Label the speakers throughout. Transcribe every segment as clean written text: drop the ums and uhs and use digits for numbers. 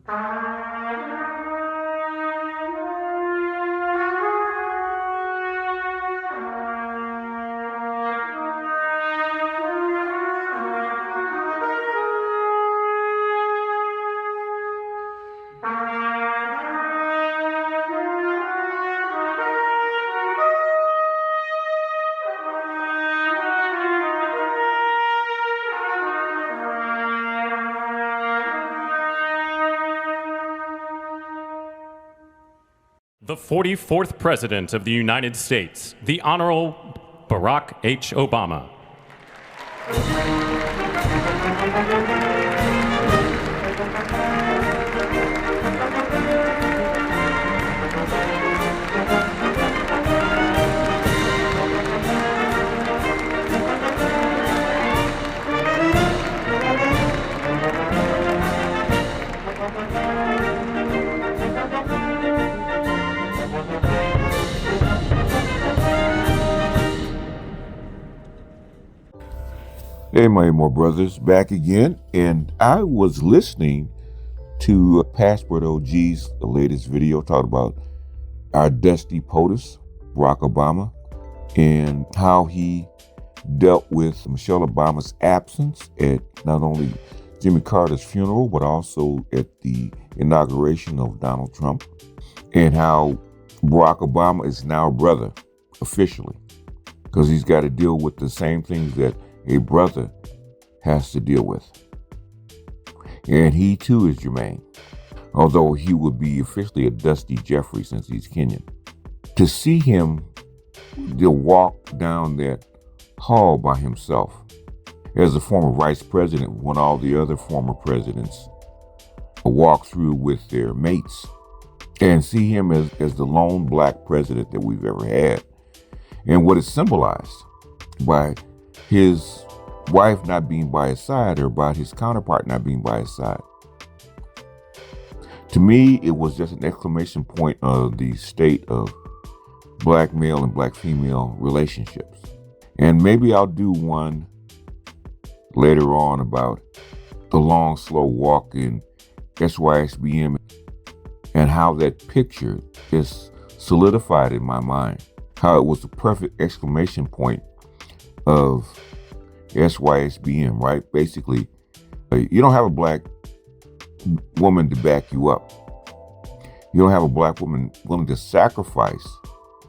Speaker 1: The 44th President of the United States, the Honorable Barack H. Obama.
Speaker 2: Hey, my more brothers, back again, and I was listening to Passport OG's latest video talking about our dusty POTUS, Barack Obama, and how he dealt with Michelle Obama's absence at not only Jimmy Carter's funeral, but also at the inauguration of Donald Trump, and how Barack Obama is now a brother, officially, because he's got to deal with the same things that a brother has to deal with. And he too is Jermaine, although he would be officially a Dusty Jeffrey since he's Kenyan. To see him walk down that hall by himself as a former vice president when all the other former presidents walk through with their mates, and see him as the lone black president that we've ever had, and what is symbolized by his wife not being by his side, or about his counterpart not being by his side. To me, it was just an exclamation point of the state of black male and black female relationships. And maybe I'll do one later on about the long, slow walk in SYSBM and how that picture is solidified in my mind, how it was the perfect exclamation point of SYSBM, right? Basically, you don't have a black woman to back you up. You don't have a black woman willing to sacrifice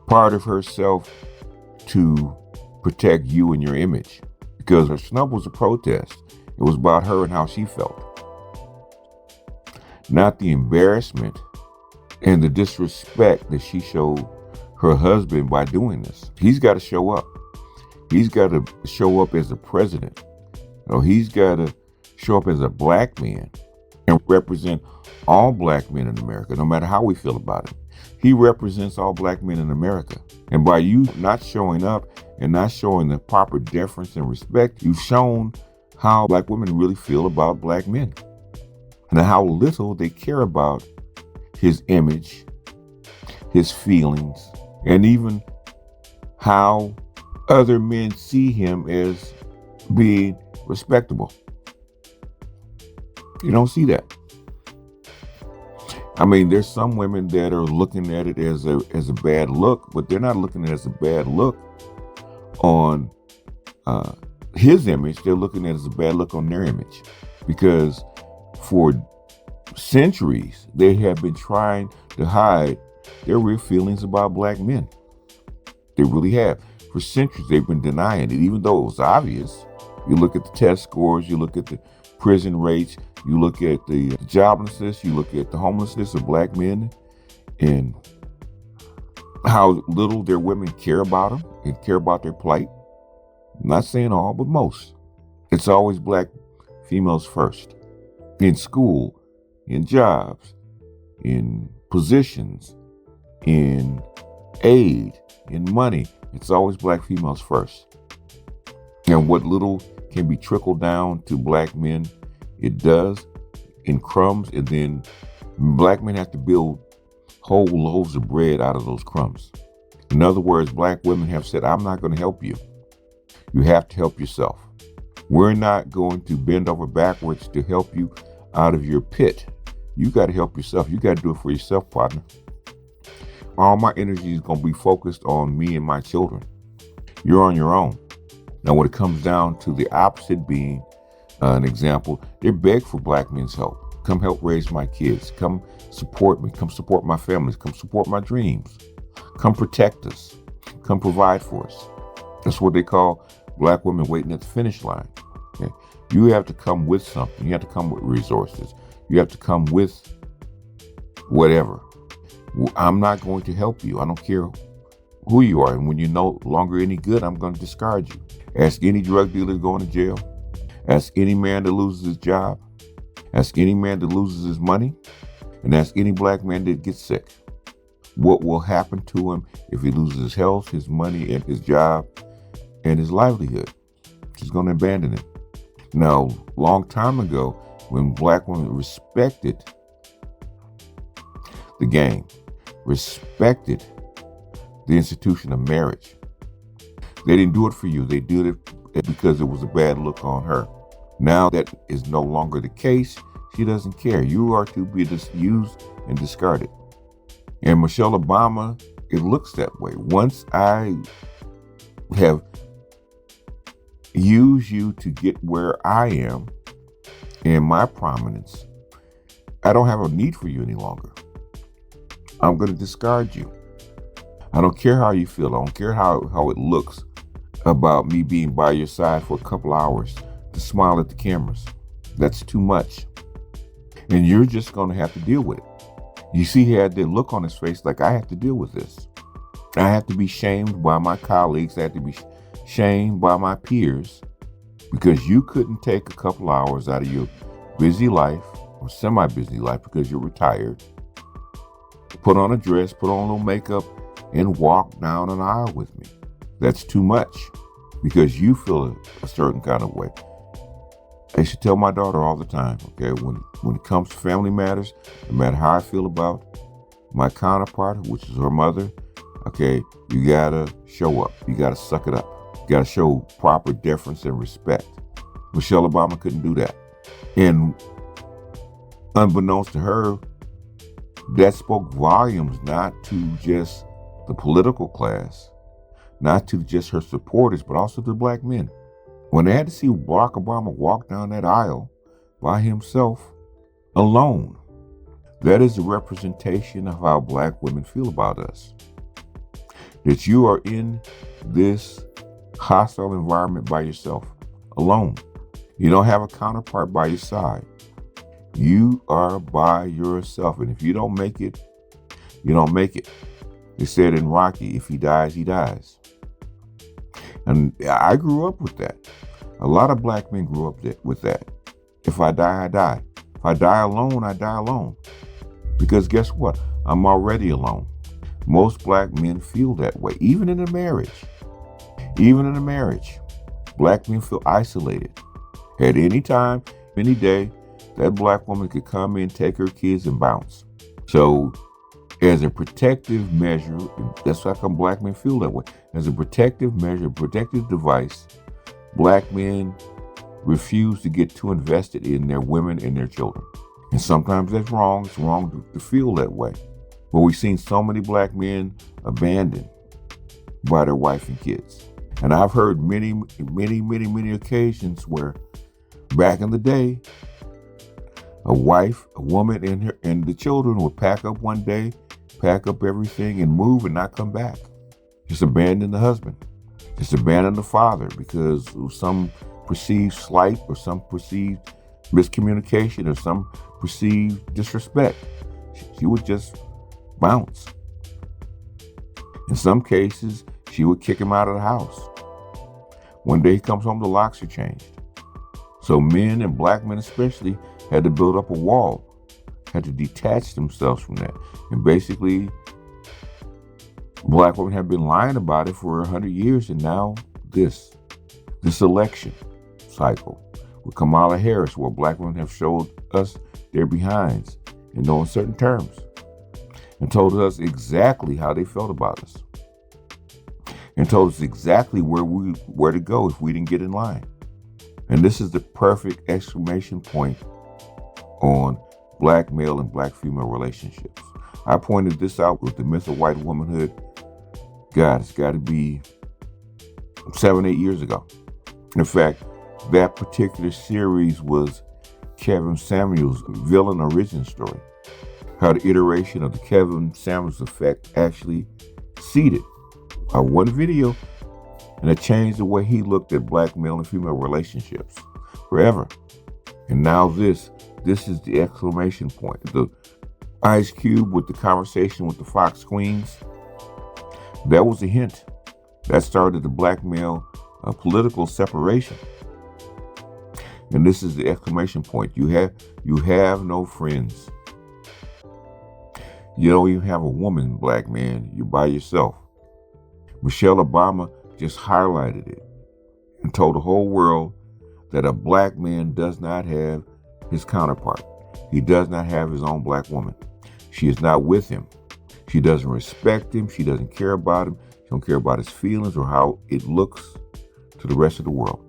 Speaker 2: part of herself to protect you and your image. Because her snub was a protest. It was about her and how she felt. Not the embarrassment and the disrespect that she showed her husband by doing this. He's got to show up. He's got to show up as a president. He's got to show up as a black man and represent all black men in America, no matter how we feel about it. He represents all black men in America. And by you not showing up and not showing the proper deference and respect, you've shown how black women really feel about black men and how little they care about his image, his feelings, and even how other men see him as being respectable. You don't see that. I mean, there's some women that are looking at it as a bad look, but they're not looking at it as a bad look on his image. They're looking at it as a bad look on their image, because for centuries they have been trying to hide their real feelings about black men. They really have. For centuries, they've been denying it, even though it was obvious. You look at the test scores, you look at the prison rates, you look at the joblessness, you look at the homelessness of black men, and how little their women care about them and care about their plight. I'm not saying all, but most. It's always black females first. In school, in jobs, in positions, in aid, in money. It's always black females first. And what little can be trickled down to black men, it does in crumbs. And then black men have to build whole loaves of bread out of those crumbs. In other words, black women have said, I'm not going to help you. You have to help yourself. We're not going to bend over backwards to help you out of your pit. You got to help yourself. You got to do it for yourself, partner. All my energy is going to be focused on me and my children. You're on your own. Now, when it comes down to the opposite being an example, they beg for black men's help. Come help raise my kids. Come support me. Come support my families. Come support my dreams. Come protect us. Come provide for us. That's what they call black women waiting at the finish line. Okay? You have to come with something. You have to come with resources. You have to come with whatever. I'm not going to help you. I don't care who you are. And when you're no longer any good, I'm going to discard you. Ask any drug dealer going to jail. Ask any man that loses his job. Ask any man that loses his money. And ask any black man that gets sick. What will happen to him if he loses his health, his money, and his job, and his livelihood? He's going to abandon it. Now, long time ago, when black women respected the game, respected the institution of marriage, they didn't do it for you. They did it because it was a bad look on her. Now that is no longer the case. She doesn't care. You are to be used and discarded. And Michelle Obama, it looks that way. Once I have used you to get where I am in my prominence, I don't have a need for you any longer. I'm going to discard you. I don't care how you feel. I don't care how it looks about me being by your side for a couple hours to smile at the cameras. That's too much. And you're just going to have to deal with it. You see, he had that look on his face like, I have to deal with this. I have to be shamed by my colleagues. I have to be shamed by my peers because you couldn't take a couple hours out of your busy life or semi-busy life because you're retired, put on a dress, put on a little makeup, and walk down an aisle with me. That's too much because you feel a certain kind of way. I should tell my daughter all the time, okay, when it comes to family matters, no matter how I feel about my counterpart, which is her mother, okay, you gotta show up. You gotta suck it up. You gotta show proper deference and respect. Michelle Obama couldn't do that. And unbeknownst to her, that spoke volumes not to just the political class, not to just her supporters, but also to black men. When they had to see Barack Obama walk down that aisle by himself, alone, that is a representation of how black women feel about us. That you are in this hostile environment by yourself, alone. You don't have a counterpart by your side. You are by yourself. And if you don't make it, you don't make it. They said in Rocky, if he dies, he dies. And I grew up with that. A lot of black men grew up with that. If I die, I die. If I die alone, I die alone. Because guess what? I'm already alone. Most black men feel that way, even in a marriage. Even in a marriage, black men feel isolated. At any time, any day, that black woman could come in, take her kids, and bounce. So as a protective measure, that's how come black men feel that way. As a protective measure, protective device, black men refuse to get too invested in their women and their children. And sometimes that's wrong. It's wrong to feel that way. But we've seen so many black men abandoned by their wife and kids. And I've heard many occasions where back in the day, a wife, a woman, and the children would pack up one day, pack up everything and move and not come back. Just abandon the husband. Just abandon the father because of some perceived slight or some perceived miscommunication or some perceived disrespect. She would just bounce. In some cases, she would kick him out of the house. One day he comes home, the locks are changed. So men, and black men especially, had to build up a wall, had to detach themselves from that. And basically, black women have been lying about it for 100 years, and now this election cycle with Kamala Harris, where black women have showed us their behinds in no uncertain terms and told us exactly how they felt about us and told us exactly where to go if we didn't get in line. And this is the perfect exclamation point on black male and black female relationships. I pointed this out with the myth of white womanhood. God, it's got to be 7-8 years ago. In fact, that particular series was Kevin Samuels' villain origin story. How the iteration of the Kevin Samuels effect actually seeded one video, and it changed the way he looked at black male and female relationships forever. And now this is the exclamation point. The Ice Cube with the conversation with the Fox Queens, that was a hint. That started the black male political separation. And this is the exclamation point. You have no friends. You don't even have a woman, black man. You're by yourself. Michelle Obama just highlighted it and told the whole world that a black man does not have his counterpart. He does not have his own black woman. She is not with him. She doesn't respect him. She doesn't care about him. She don't care about his feelings or how it looks to the rest of the world.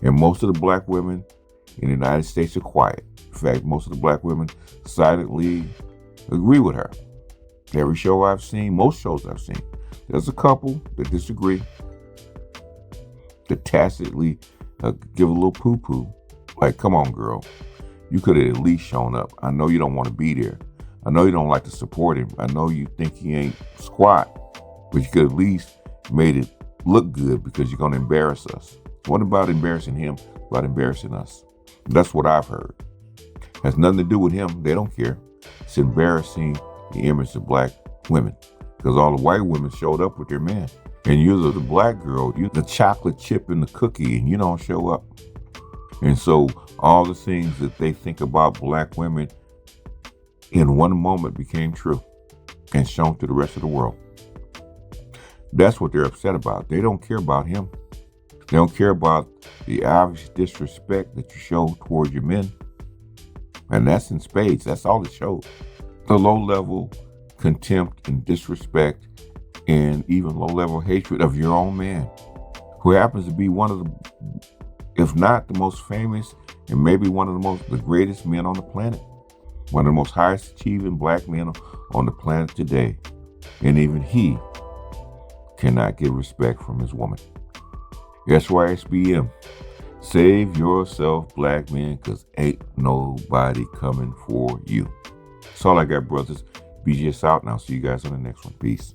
Speaker 2: And most of the black women in the United States are quiet. In fact, most of the black women silently agree with her. Every show I've seen, most shows I've seen, there's a couple that disagree, that tacitly give a little poo-poo. Like, come on, girl. You could have at least shown up. I know you don't want to be there. I know you don't like to support him. I know you think he ain't squat, but you could at least made it look good because you're going to embarrass us. What about embarrassing him? About embarrassing us? That's what I've heard. Has nothing to do with him. They don't care. It's embarrassing the image of black women because all the white women showed up with their man. And you're the black girl, you're the chocolate chip in the cookie, and you don't show up. And so all the things that they think about black women in one moment became true and shown to the rest of the world. That's what they're upset about. They don't care about him. They don't care about the obvious disrespect that you show towards your men. And that's in spades. That's all it shows. The low-level contempt and disrespect and even low-level hatred of your own man, who happens to be one of the, if not the most famous, and maybe one of the greatest men on the planet. One of the most highest achieving black men on the planet today. And even he cannot get respect from his woman. SYSBM, save yourself, black man, because ain't nobody coming for you. That's all I got, brothers. BGS out, and I'll see you guys on the next one. Peace.